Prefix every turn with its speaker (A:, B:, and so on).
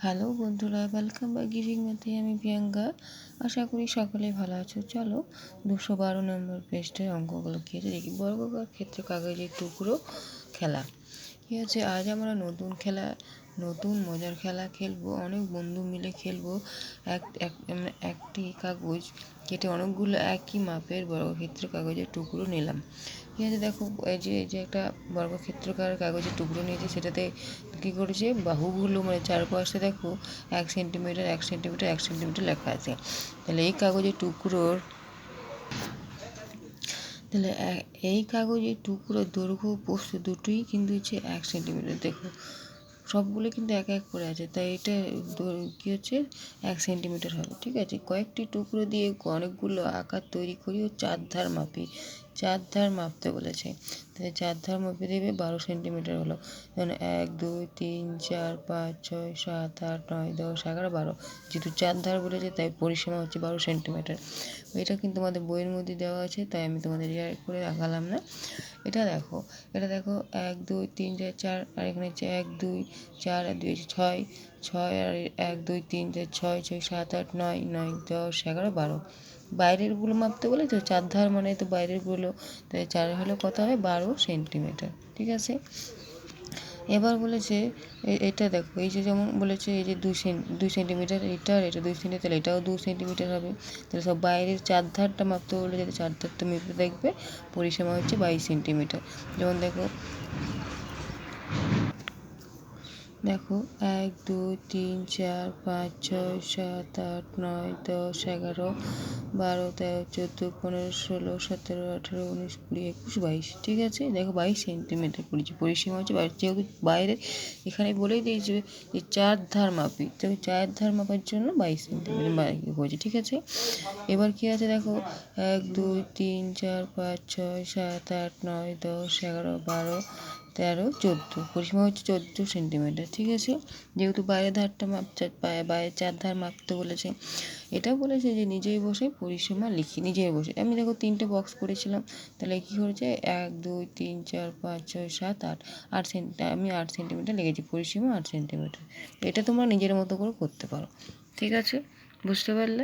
A: Hello বন্ধুরা, welcome back giving ম্যাথে। আমি প্রিয়াঙ্কা। আশা করি সকলেই ভালো আছো। চলো 212 নম্বর পেজটায় অঙ্কগুলো কি আছে দেখি। বর্গাকার ক্ষেত্রে কাগজের টুকরো খেলা। কী আছে, আজ আমরা নতুন মজার খেলা খেলবো। অনেক বন্ধু মিলে খেলবো। একটি কাগজ কেটে অনেকগুলো একই মাপের বর্গক্ষেত্র কাগজের টুকরো নিলাম। ঠিক আছে, দেখো এই যে একটা বর্গক্ষেত্রকার কাগজের টুকরো নিয়েছে, সেটাতে কী করেছে, বাহুগুলো মানে চারপাশে দেখো 1 সেন্টিমিটার 1 সেন্টিমিটার 1 সেন্টিমিটার লেখা আছে। তাহলে এই কাগজের টুকরোর দৈর্ঘ্য প্রস্থ দুটোই কিন্তু হচ্ছে 1 সেন্টিমিটার। দেখো সবগুলো কিন্তু এক এক করে আছে, তাই এটা কী হচ্ছে 1 সেন্টিমিটার হবে। ঠিক আছে, কয়েকটি টুকরো দিয়ে অনেকগুলো আকার তৈরি করি ও চার ধার মাপতে বলেছে। তাহলে চার ধার মাপে দেবে 12 সেন্টিমিটার হলো। যেমন 1 2 3 4 5 6 7 8 9 10 11 12, যেহেতু চার ধার বলেছে তাই পরিসীমা হচ্ছে 12 সেন্টিমিটার। এটা কিন্তু আমাদের বইয়ের মধ্যে দেওয়া আছে, তাই আমি তোমাদের রিয়ার করে রাখালাম না। এটা দেখো 1 2 3 4 4, আর এখানে হচ্ছে 1 2 4 আর 2 6 6, আর 1 2 3 4 6 6 7 8 9 9 10 11 12। বাইরেরগুলো মাপতে বলে তো, চার ধার মানে তো বাইরেরগুলো, তাই 4 হলে কত হবে, 12 সেন্টিমিটার। ঠিক আছে, এবার বলেছে এটা দেখো, এই যে যেমন বলেছে এই যে 2 সেন্টিমিটার এটা, আর এটা 2 সেন্টিমিটার, তাহলে এটাও 2 সেন্টিমিটার হবে। তাহলে সব বাইরের চার ধারটা মাপতে বলে, যাতে চার ধারটা মেপে দেখবে পরিসীমা হচ্ছে 22 সেন্টিমিটার। যেমন দেখো 1 2 3 4 5 6 7 8 9 10 11 12 13 14 15 16 17 18 19 20 21 22। ঠিক আছে, দেখো 22 সেন্টিমিটার পরিসীমা হচ্ছে 22। যেহেতু বাইরে এখানে বলেই দিয়েছে যে চার ধার মাপি, তো চার ধার মাপার জন্য 22 সেন্টিমিটার বলছে। ঠিক আছে, এবার কি আছে দেখো 1 2 3 4 5 6 7 8 9 10 11 12 13 14, পরিসীমা হচ্ছে 14 সেন্টিমিটার। ঠিক আছে, যেহেতু বাইরের ধারটা বাইরের চার ধার মাপতে বলেছে। এটাও বলেছে যে নিজেই বসে পরিসীমা লিখি, নিজেই বসে। আমি দেখো 3টে বক্স করেছিলাম, তাহলে কী করেছে 1 2 3 4 5 6 7 8 আমি 8 সেন্টিমিটার লিখেছি, পরিসীমা 8 সেন্টিমিটার। এটা তোমরা নিজের মতো করে করতে পারো। ঠিক আছে, বুঝতে পারলে?